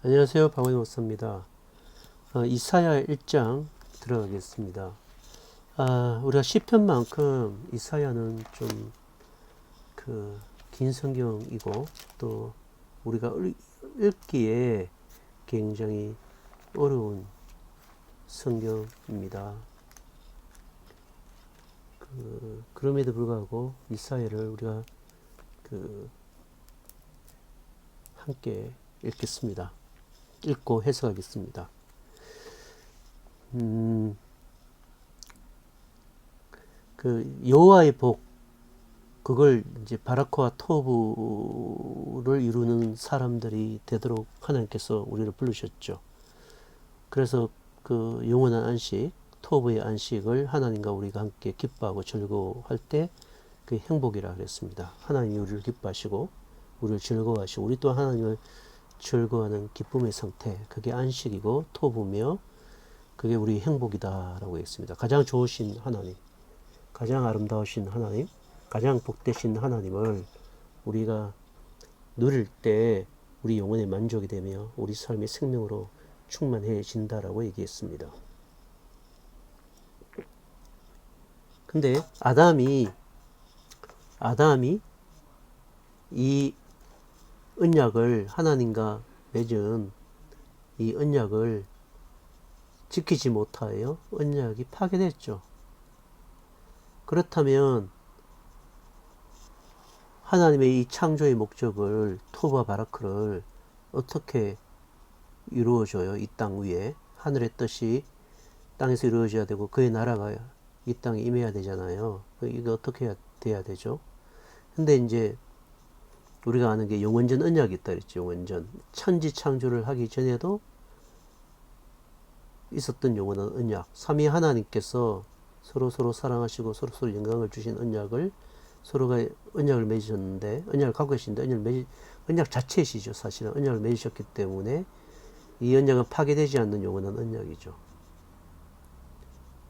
안녕하세요. 박원희 목사입니다. 이사야 1장 들어가겠습니다. 우리가 시편만큼 이사야는 좀 긴 성경이고 또 우리가 읽기에 굉장히 어려운 성경입니다. 그럼에도 불구하고 이사야를 우리가 함께 읽겠습니다. 읽고 해석하겠습니다. 여호와의 복, 그걸 이제 바라크와 토부를 이루는 사람들이 되도록 하나님께서 우리를 부르셨죠. 그래서 그 영원한 안식, 토부의 안식을 하나님과 우리가 함께 기뻐하고 즐거워할 때 그 행복이라 그랬습니다. 하나님이 우리를 기뻐하시고 우리를 즐거워하시고 우리 또한 하나님을 즐거워하는 기쁨의 상태, 그게 안식이고 토부며 그게 우리 행복이다라고 했습니다. 가장 좋으신 하나님, 가장 아름다우신 하나님, 가장 복되신 하나님을 우리가 누릴 때 우리 영혼의 만족이 되며 우리 삶의 생명으로 충만해진다라고 얘기했습니다. 근데 아담이 이 언약을, 하나님과 맺은 이 언약을 지키지 못하여 언약이 파괴됐죠. 그렇다면 하나님의 이 창조의 목적을, 토부와 바라크를 어떻게 이루어져요? 이 땅 위에 하늘의 뜻이 땅에서 이루어져야 되고 그의 나라가 이 땅에 임해야 되잖아요. 이거 어떻게 돼야 되죠? 근데 이제 우리가 아는 게 영원전 언약이 있다 그랬죠. 영원전 천지 창조를 하기 전에도 있었던 영원한 언약, 삼위 하나님께서 서로 사랑하시고 서로 영광을 주신 언약을, 서로가 언약을 맺으셨는데, 언약을 갖고 계신데 언약 자체이시죠. 사실은 언약을 맺으셨기 때문에 이 언약은 파괴되지 않는 영원한 언약이죠.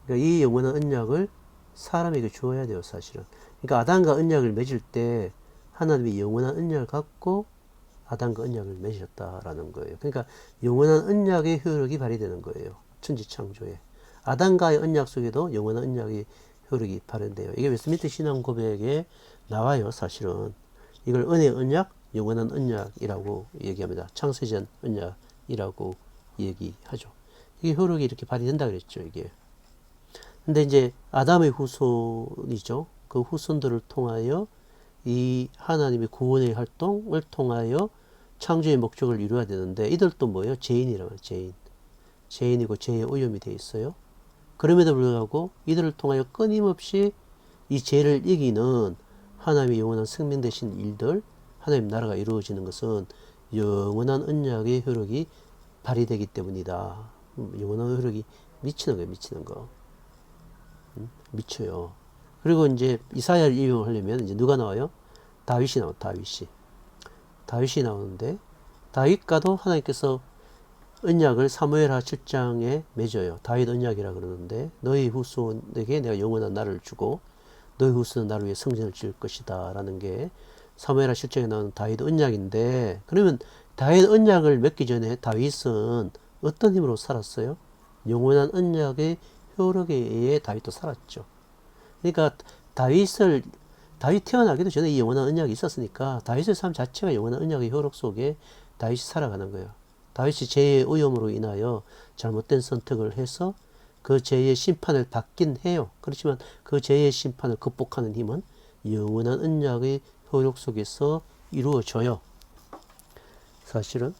그러니까 이 영원한 언약을 사람에게 주어야 돼요. 사실은. 그러니까 아담과 언약을 맺을 때 하나님이 영원한 언약을 갖고 아담과 언약을 맺으셨다라는 거예요. 그러니까 영원한 언약의 효력이 발휘되는 거예요. 천지창조에. 아담과의 언약 속에도 영원한 언약의 효력이 발현돼요. 이게 웨스트민스터 신앙 고백에 나와요. 사실은 이걸 은혜의 언약, 영원한 언약이라고 얘기합니다. 창세전 언약이라고 얘기하죠. 이게 효력이 이렇게 발휘된다 그랬죠. 이게. 근데 이제 아담의 후손이죠. 그 후손들을 통하여 이 하나님의 구원의 활동을 통하여 창조의 목적을 이루어야 되는데, 이들도 뭐예요? 죄인이라고 해요. 죄인이고 죄의 오염이 되어 있어요. 그럼에도 불구하고 이들을 통하여 끊임없이 이 죄를 이기는 하나님의 영원한 생명 되신 일들, 하나님 나라가 이루어지는 것은 영원한 언약의 효력이 발휘되기 때문이다. 영원한 효력이 미치는 거예요. 미치는 거. 미쳐요. 그리고 이제 이사야를 인용하려면 이제 누가 나와요? 다윗이 나와요. 다윗이 나오는데, 다윗과도 하나님께서 언약을 사무엘하 7장에 맺어요. 다윗 언약이라 그러는데, 너희 후손에게 내가 영원한 나라를 주고 너희 후손은 나를 위해 성전을 지을 것이다 라는 게 사무엘하 7장에 나오는 다윗 언약인데, 그러면 다윗 언약을 맺기 전에 다윗은 어떤 힘으로 살았어요? 영원한 언약의 효력에 의해 다윗도 살았죠. 그러니까 다윗 태어나기도 전에 이 영원한 언약이 있었으니까 다윗의 삶 자체가 영원한 언약의 효력 속에 다윗이 살아가는 거예요. 다윗이 죄의 오염으로 인하여 잘못된 선택을 해서 그 죄의 심판을 받긴 해요. 그렇지만 그 죄의 심판을 극복하는 힘은 영원한 언약의 효력 속에서 이루어져요. 사실은.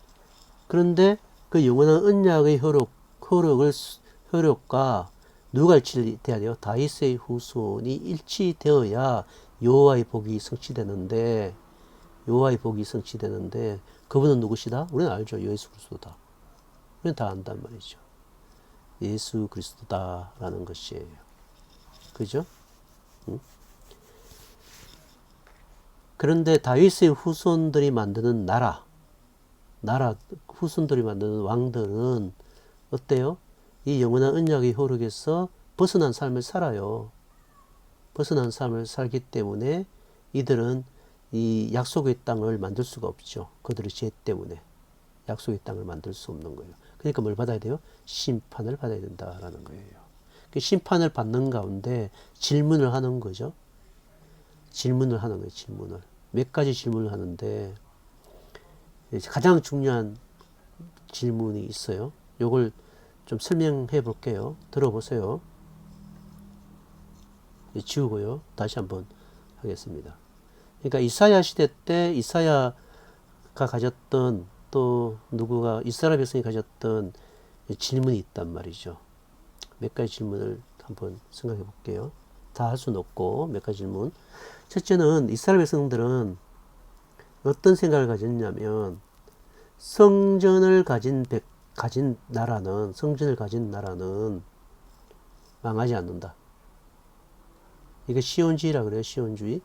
그런데 그 영원한 언약의 효력과 누가 일치돼야 돼요? 다윗의 후손이 일치되어야 여호와의 복이 성취되는데, 그분은 누구시다? 우리는 알죠. 예수 그리스도다. 우리는 다 안단 말이죠. 예수 그리스도다라는 것이에요. 그죠? 응? 그런데 다윗의 후손들이 만드는 나라 후손들이 만드는 왕들은 어때요? 이 영원한 언약의 효력에서 벗어난 삶을 살아요. 벗어난 삶을 살기 때문에 이들은 이 약속의 땅을 만들 수가 없죠. 그들의 죄 때문에. 약속의 땅을 만들 수 없는 거예요. 그러니까 뭘 받아야 돼요? 심판을 받아야 된다라는 거예요. 그 심판을 받는 가운데 질문을 하는 거죠. 질문을 하는 거예요. 질문을. 몇 가지 질문을 하는데 가장 중요한 질문이 있어요. 요걸 좀 설명해 볼게요. 들어보세요. 지우고요. 다시 한번 하겠습니다. 그러니까 이사야 시대 때 이사야가 가졌던 또 누구가 이스라엘 백성이 가졌던 질문이 있단 말이죠. 몇 가지 질문을 한번 생각해 볼게요. 다 할 수는 없고 몇 가지 질문. 첫째는 이스라엘 백성들은 어떤 생각을 가졌냐면 성전을 가진 나라는 망하지 않는다. 이게 시온주의라 그래요. 시온주의.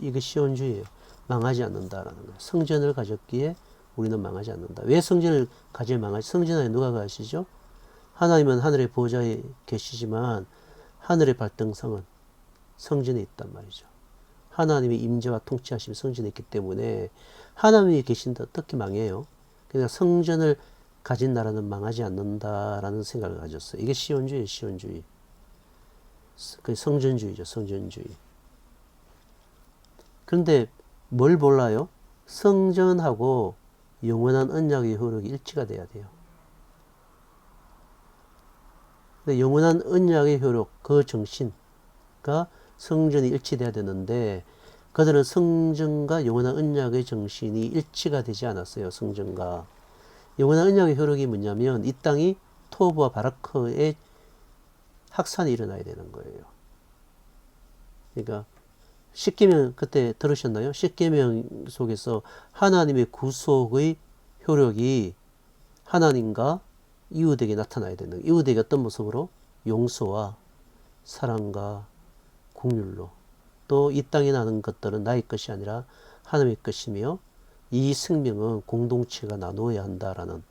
이게 시온주의예요. 망하지 않는다라는 거예요. 성전을 가졌기에 우리는 망하지 않는다. 왜 성전을 가지면 망하지? 성전 안에 누가 가시죠? 하나님은 하늘의 보좌에 계시지만 하늘의 발등상은 성전에 있단 말이죠. 하나님의 임재와 통치하심이 성전에 있기 때문에 하나님이 계신데 어떻게 망해요? 그러니까 성전을 가진 나라는 망하지 않는다라는 생각을 가졌어요. 이게 시온주의예요. 시온주의. 그 성전주의죠. 성전주의. 그런데 뭘 몰라요? 성전하고 영원한 언약의 효력이 일치가 돼야 돼요. 근데 영원한 언약의 효력, 그 정신과 성전이 일치돼야 되는데 그들은 성전과 영원한 언약의 정신이 일치가 되지 않았어요. 성전과 영원한 언약의 효력이 뭐냐면 이 땅이 토브와 바라크의 확산이 일어나야 되는 거예요. 그러니까 십계명 그때 들으셨나요? 십계명 속에서 하나님의 구속의 효력이 하나님과 이웃에게 나타나야 되는 거예요. 이웃에게 어떤 모습으로? 용서와 사랑과 긍휼로. 또 이 땅에 나는 것들은 나의 것이 아니라 하나님의 것이며 이 생명은 공동체가 나누어야 한다라는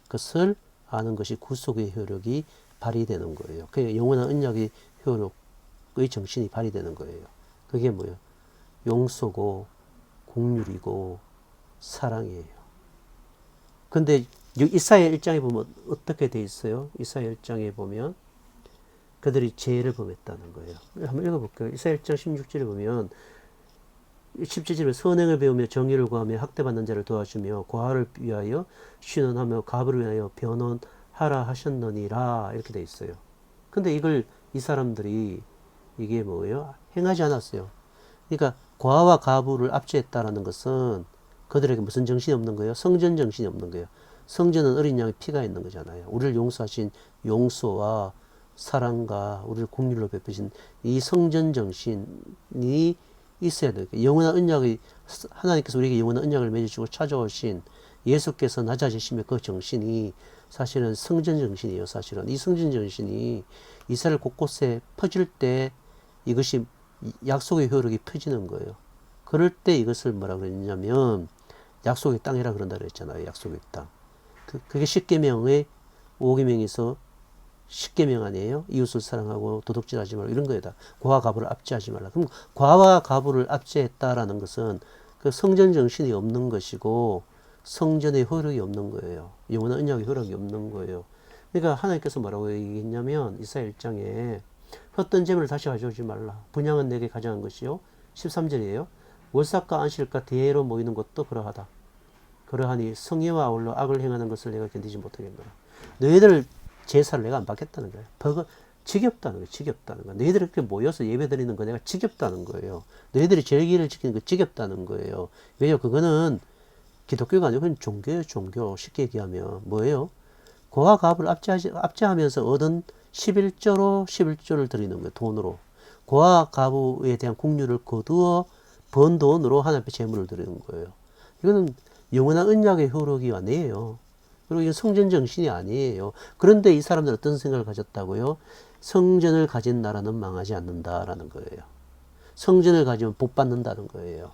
것을 아는 것이 구속의 효력이 발휘되는 거예요. 그러니까 영원한 언약의 효력의 정신이 발휘되는 거예요. 그게 뭐예요? 용서고 긍휼이고 사랑이에요. 근데 이사야 1장에 보면 어떻게 돼 있어요? 이사야 1장에 보면 그들이 죄를 범했다는 거예요. 한번 읽어볼게요. 이사야 1장 16절에 보면 17절에 선행을 배우며 정의를 구하며 학대받는 자를 도와주며 고아를 위하여 신원하며 가부를 위하여 변론하라 하셨느니라 이렇게 돼 있어요. 근데 이걸 이 사람들이 이게 뭐예요? 행하지 않았어요. 그러니까 고아와 가부를 압제했다라는 것은 그들에게 무슨 정신이 없는 거예요? 성전 정신이 없는 거예요. 성전은 어린 양의 피가 있는 거잖아요. 우리를 용서하신 용서와 사랑과 우리를 긍휼로 베푸신 이 성전 정신이 있어야 돼요. 영원한 언약의 하나님께서 우리에게 영원한 언약을 맺어주고 찾아오신 예수께서 낮아지시며 그 정신이 사실은 성전 정신이에요. 사실은 이 성전 정신이 이스라엘 곳곳에 퍼질 때 이것이 약속의 효력이 퍼지는 거예요. 그럴 때 이것을 뭐라 그랬냐면 약속의 땅이라 그런다 그랬잖아요. 약속의 땅. 그게 십계명의 5계명에서 10계명 아니에요? 이웃을 사랑하고 도둑질하지 말고 이런 거에다 고아 가부를 압제하지 말라. 그럼 고아와 가부를 압제했다라는 것은 그 성전 정신이 없는 것이고 성전의 효력이 없는 거예요. 영원한 언약의 효력이 없는 거예요. 그러니까 하나님께서 뭐라고 얘기했냐면 이사야 1장에 헛된 재물을 다시 가져오지 말라. 분양은 내게 가져간 것이요. 13절이에요. 월삭과 안식일과 대회로 모이는 것도 그러하다. 그러하니 성의와 아울러 악을 행하는 것을 내가 견디지 못하겠노라. 너희들 제사를 내가 안 받겠다는 거예요. 버거 지겹다는 거예요. 지겹다는 거예요. 너희들이 이렇게 모여서 예배드리는 거 내가 지겹다는 거예요. 너희들이 절기를 지키는 거 지겹다는 거예요. 왜요? 그거는 기독교가 아니고 그건 종교예요. 종교. 쉽게 얘기하면 뭐예요? 고아 가부를 압제하면서 얻은 11조를 드리는 거예요. 돈으로. 고아 가부에 대한 긍휼을 거두어 번 돈으로 하나님 앞에 제물을 드리는 거예요. 이거는 영원한 언약의 효력이 아니에요. 그리고 이건 성전 정신이 아니에요. 그런데 이 사람들은 어떤 생각을 가졌다고요? 성전을 가진 나라는 망하지 않는다라는 거예요. 성전을 가지면 복 받는다는 거예요.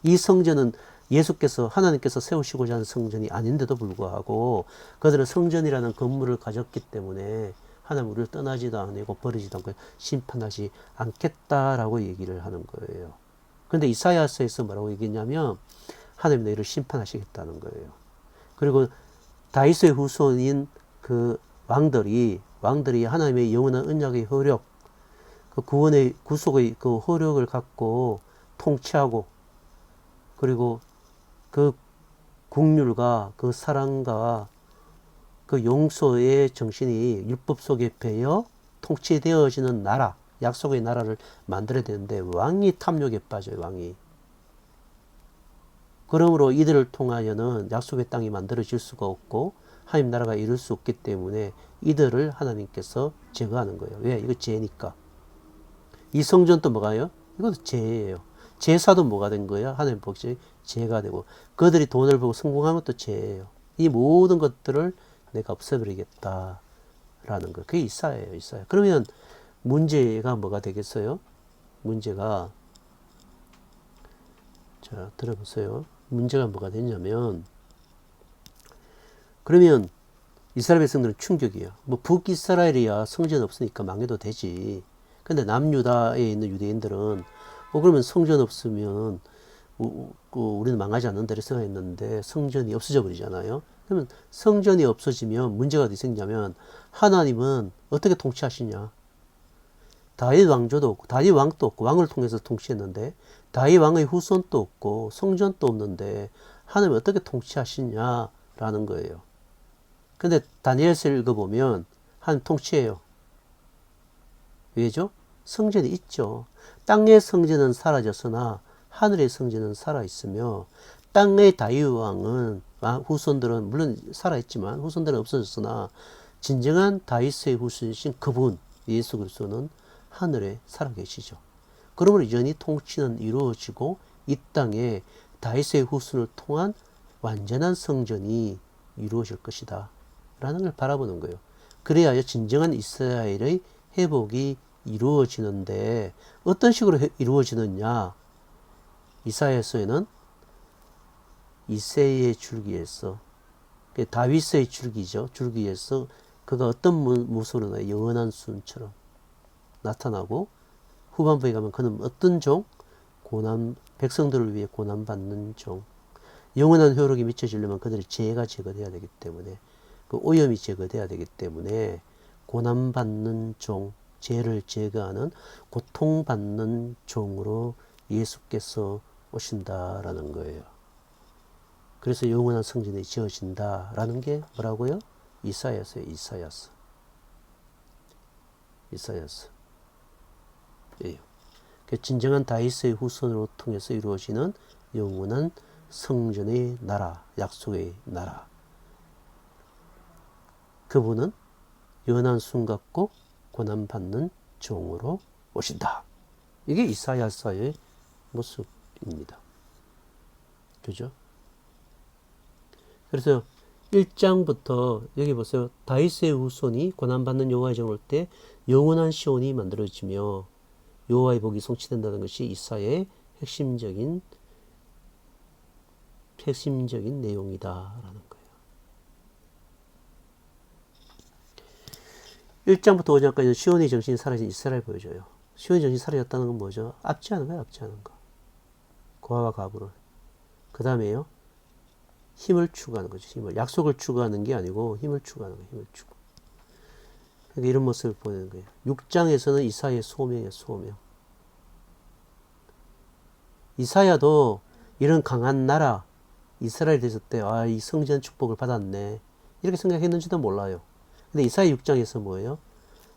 이 성전은 예수께서 하나님께서 세우시고자 하는 성전이 아닌데도 불구하고 그들은 성전이라는 건물을 가졌기 때문에 하나님 우리를 떠나지도 않고 버리지도 않고 심판하지 않겠다라고 얘기를 하는 거예요. 그런데 이사야서에서 뭐라고 얘기했냐면 하나님 너희를 심판하시겠다는 거예요. 그리고 다윗의 후손인 그 왕들이 하나님의 영원한 언약의 효력, 그 구원의 구속의 그 효력을 갖고 통치하고, 그리고 그 국률과 그 사랑과 그 용서의 정신이 율법 속에 배어 통치되어지는 나라, 약속의 나라를 만들어야 되는데 왕이 탐욕에 빠져요. 왕이. 그러므로 이들을 통하여는 약속의 땅이 만들어질 수가 없고 하나님 나라가 이룰 수 없기 때문에 이들을 하나님께서 제거하는 거예요. 왜? 이거 죄니까. 이 성전도 뭐가요? 이것도 죄예요. 제사도 뭐가 된 거예요? 하나님 복지 죄가 되고, 그들이 돈을 벌고 성공한 것도 죄예요. 이 모든 것들을 내가 없애버리겠다라는 거. 그게 이사야예요. 이사야. 그러면 문제가 뭐가 되겠어요? 문제가, 자, 들어보세요. 문제가 뭐가 되냐면, 그러면 이스라엘 백성들은 충격이에요. 뭐 북이스라엘이야 성전 없으니까 망해도 되지. 근데 남유다에 있는 유대인들은 그러면 성전 없으면 우리는 망하지 않는다 이렇게 생각했는데 성전이 없어져 버리잖아요. 그러면 성전이 없어지면 문제가 어디 생기냐면, 하나님은 어떻게 통치하시냐? 다윗 왕조도 없고 다윗 왕도 없고 왕을 통해서 통치했는데 다윗 왕의 후손도 없고 성전도 없는데 하나님은 어떻게 통치하시냐라는 거예요. 근데 다니엘서 읽어보면 하나님 통치해요. 왜죠? 성전이 있죠. 땅의 성전은 사라졌으나 하늘의 성전은 살아있으며, 땅의 다윗 왕은 후손들은 물론 살아있지만 후손들은 없어졌으나 진정한 다윗의 후손이신 그분 예수 그리스도는 하늘에 살아계시죠. 그러므로 여전히 통치는 이루어지고 이 땅에 다윗의 후손을 통한 완전한 성전이 이루어질 것이다 라는 걸 바라보는 거예요. 그래야 진정한 이스라엘의 회복이 이루어지는데, 어떤 식으로 이루어지느냐? 이사야서에는 이새의 줄기에서, 다윗의 줄기죠. 줄기에서 그가 어떤 모습으로 영원한 순처럼 나타나고, 후반부에 가면 그는 어떤 종? 백성들을 위해 고난받는 종. 영원한 효력이 미쳐지려면 그들의 죄가 제거돼야 되기 때문에, 그 오염이 제거돼야 되기 때문에 고난받는 종, 죄를 제거하는 고통받는 종으로 예수께서 오신다라는 거예요. 그래서 영원한 성전이 지어진다라는 게 뭐라고요? 이사야서예요. 이사야서. 예. 진정한 다윗의 후손으로 통해서 이루어지는 영원한 성전의 나라, 약속의 나라. 그분은 연한 순 같고 고난받는 종으로 오신다. 이게 이사야서의 모습입니다. 그죠? 그래서 1장부터 여기 보세요. 다윗의 후손이 고난받는 여호와의 정을 올 때 영원한 시온이 만들어지며 여호와의 복이 성취된다는 것이 이사야의 핵심적인 내용이다라는 거예요. 1장부터 5장까지는 시온의 정신이 사라진 이스라엘 보여줘요. 시온의 정신이 사라졌다는 건 뭐죠? 압제하는 거예요. 압제하는 거. 고아와 과부를. 그 다음에요. 힘을 추구하는 거죠. 힘을. 약속을 추구하는 게 아니고 힘을 추구하는 거예요. 힘을 추구. 그러니까 이런 모습을 보이는 거예요. 6장에서는 이사야의 소명이에요. 소명. 이사야도 이런 강한 나라 이스라엘이 됐을 때 이 성전 축복을 받았네 이렇게 생각했는지도 몰라요. 근데 이사야 6장에서 뭐예요?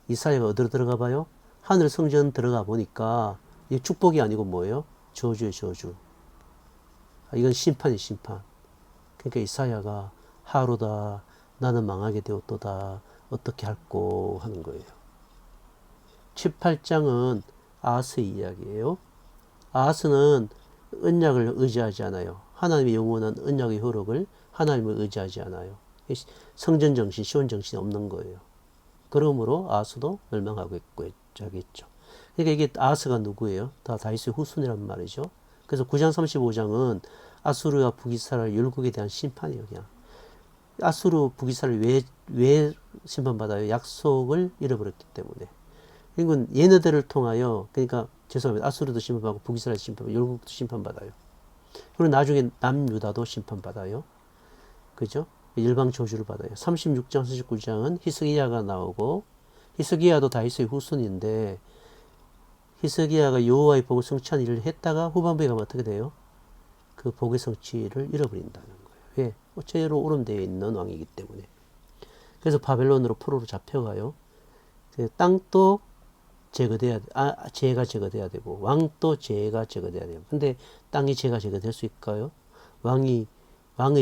이사야가 어디로 들어가 봐요? 하늘 성전 들어가 보니까 이 축복이 아니고 뭐예요? 저주예요. 저주. 이건 심판이 심판. 그러니까 이사야가 하루다 나는 망하게 되었도다 어떻게 할꼬 하는 거예요. 7, 8장은 아하스의 이야기예요. 아하스는 언약을 의지하지 않아요. 하나님의 영원한 언약의 효력을 하나님을 의지하지 않아요. 성전 정신, 시온 정신이 없는 거예요. 그러므로 아하스도 멸망하고 있고 하겠죠. 그러니까 이게 아하스가 누구예요? 다 다윗의 후손이란 말이죠. 그래서 9장 35장은 아수르와 북이스라엘 열국에 대한 심판이에요. 그냥 아수르 북이스라엘 왜 심판받아요? 약속을 잃어버렸기 때문에. 그러니까 얘네들을 통하여, 그러니까 죄송합니다. 아수르도 심판받고 북이스라엘 심판받고 열국도 심판받아요. 그리고 나중에 남유다도 심판받아요. 그죠? 일방 저주를 받아요. 36장, 39장은 히스기야가 나오고, 히스기야도 다윗의 후손인데, 히스기야가 여호와의 복을 성취한 일을 했다가 후반부에 가면 어떻게 돼요? 그 복의 성취를 잃어버린다는 거예요. 왜? 죄로 오름되어 있는 왕이기 때문에. 그래서 바벨론으로 포로로 잡혀가요. 땅도 제거돼야, 죄가 제거돼야 되고, 왕도 죄가 제거돼야 돼요. 근데 땅이 죄가 제거될 수 있을까요? 왕의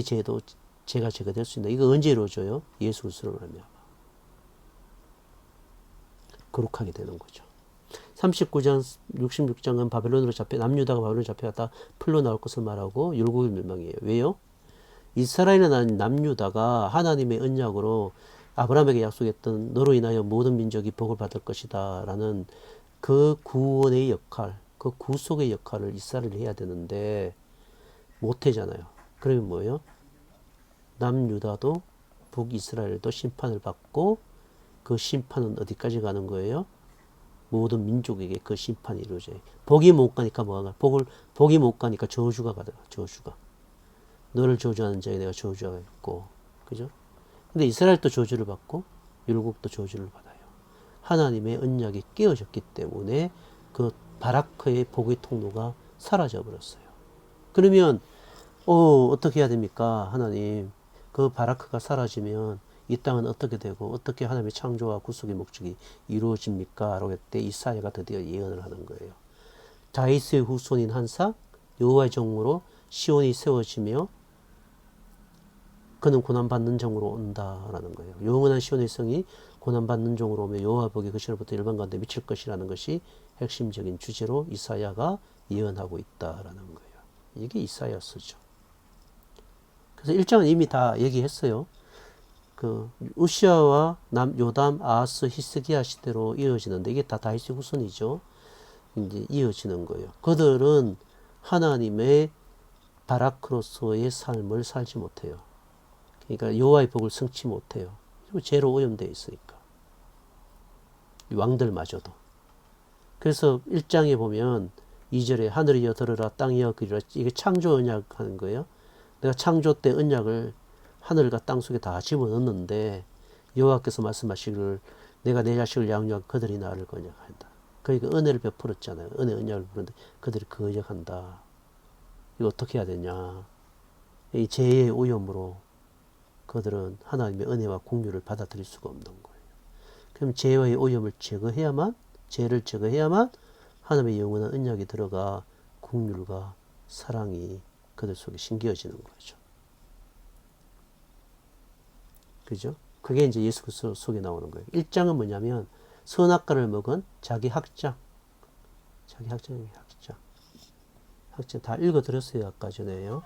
죄도 죄가 제거될 수 있나? 이거 언제 이루어져요? 예수 그리스도로 말미암아 거룩하게 되는 거죠. 39장, 66장은 바벨론으로 남유다가 바벨론으로 잡혀갔다 풀로 나올 것을 말하고 율곡의 멸망이에요. 왜요? 이스라엘은 아닌 남유다가 하나님의 언약으로 아브라함에게 약속했던 너로 인하여 모든 민족이 복을 받을 것이다 라는 그 구원의 역할, 그 구속의 역할을 이스라엘이 해야 되는데 못하잖아요. 그러면 뭐예요? 남유다도 북이스라엘도 심판을 받고 그 심판은 어디까지 가는 거예요? 모든 민족에게 그 심판이 이루어져요. 복이 못 가니까 뭐가? 복이 못 가니까 저주가 가더라. 저주가. 너를 저주하는 자에게 내가 저주하겠고, 그죠? 근데 이스라엘도 저주를 받고 율곡도 저주를 받아요. 하나님의 언약이 깨어졌기 때문에 그 바라크의 복의 통로가 사라져 버렸어요. 그러면 어떻게 해야 됩니까? 하나님, 그 바라크가 사라지면 이 땅은 어떻게 되고 어떻게 하나님의 창조와 구속의 목적이 이루어집니까? 라고 했을 때 이사야가 드디어 예언을 하는 거예요. 다윗의 후손인 한사 여호와의 종으로 시온이 세워지며 그는 고난받는 종으로 온다라는 거예요. 영원한 시온의 성이 고난받는 종으로 오며 여호와 복이 그시로부터 일반 가운데 미칠 것이라는 것이 핵심적인 주제로 이사야가 예언하고 있다라는 거예요. 이게 이사야서죠. 그래서 1장은 이미 다 얘기했어요. 그 우시아와 요담, 아하스, 히스기야 시대로 이어지는데 이게 다 다윗의 후손이죠. 이제 이어지는 거예요. 그들은 하나님의 바라크로서의 삶을 살지 못해요. 그러니까 여호와의 복을 성취 못해요. 죄로 오염되어 있으니까. 왕들마저도. 그래서 1장에 보면 2절에 하늘이여 들으라 땅이여 그리라. 이게 창조 언약 하는 거예요. 내가 창조 때 언약을 하늘과 땅 속에 다 집어넣었는데 여호와께서 말씀하시기를 내가 내 자식을 양육한 그들이 나를 거역한다. 그러니까 은혜를 베풀었잖아요. 은혜 언약을 베풀었는데 그들이 거역한다. 이거 어떻게 해야 되냐. 이 죄의 오염으로 그들은 하나님의 은혜와 공유를 받아들일 수가 없는 거예요. 그럼 죄의 오염을 죄를 제거해야만 하나님의 영원한 언약이 들어가 공유가 사랑이 그들 속에 심겨지는 거죠. 그죠? 그게 이제 예수 그리스도 속에 나오는 거예요. 1장은 뭐냐면 선악과를 먹은 자기 학장 다 읽어드렸어요. 아까 전에요.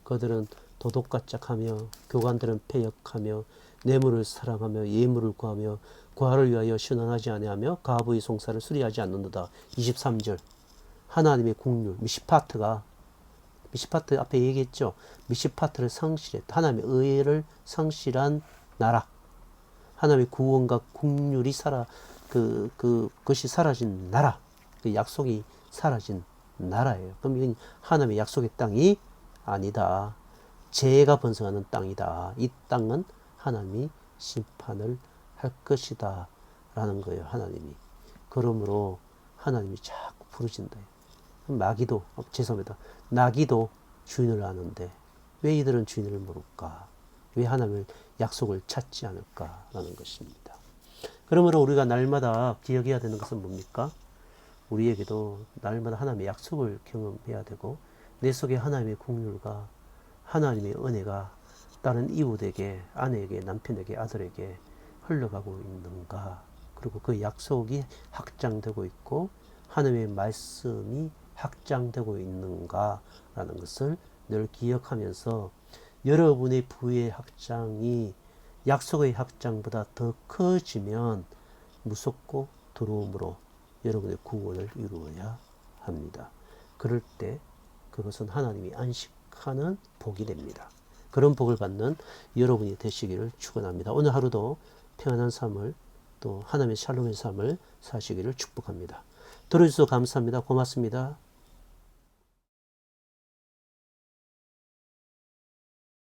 그들은 도덕가짝하며 교관들은 패역하며 뇌물을 사랑하며 예물을 구하며 구하를 위하여 신원하지 아니하며 가부의 송사를 수리하지 않는다. 23절 하나님의 국률 미시파트 앞에 얘기했죠. 미시파트를 상실했다. 하나님의 의를 상실한 나라. 하나님의 구원과 국률이 그것이 사라진 나라. 그 약속이 사라진 나라예요. 그럼 이건 하나님의 약속의 땅이 아니다. 죄가 번성하는 땅이다. 이 땅은 하나님이 심판을 할 것이다. 라는 거예요. 하나님이. 그러므로 하나님이 자꾸 부르신다. 나귀도 주인을 아는데 왜 이들은 주인을 모를까? 왜 하나님의 약속을 찾지 않을까라는 것입니다. 그러므로 우리가 날마다 기억해야 되는 것은 뭡니까? 우리에게도 날마다 하나님의 약속을 경험해야 되고 내 속에 하나님의 긍휼과 하나님의 은혜가 다른 이웃에게, 아내에게, 남편에게, 아들에게 흘러가고 있는가? 그리고 그 약속이 확장되고 있고 하나님의 말씀이 확장되고 있는가라는 것을 늘 기억하면서 여러분의 부의 확장이 약속의 확장보다 더 커지면 무섭고 두려움으로 여러분의 구원을 이루어야 합니다. 그럴 때 그것은 하나님이 안식하는 복이 됩니다. 그런 복을 받는 여러분이 되시기를 축원합니다. 오늘 하루도 평안한 삶을 또 하나님의 샬롬의 삶을 사시기를 축복합니다. 들어주셔서 감사합니다. 고맙습니다.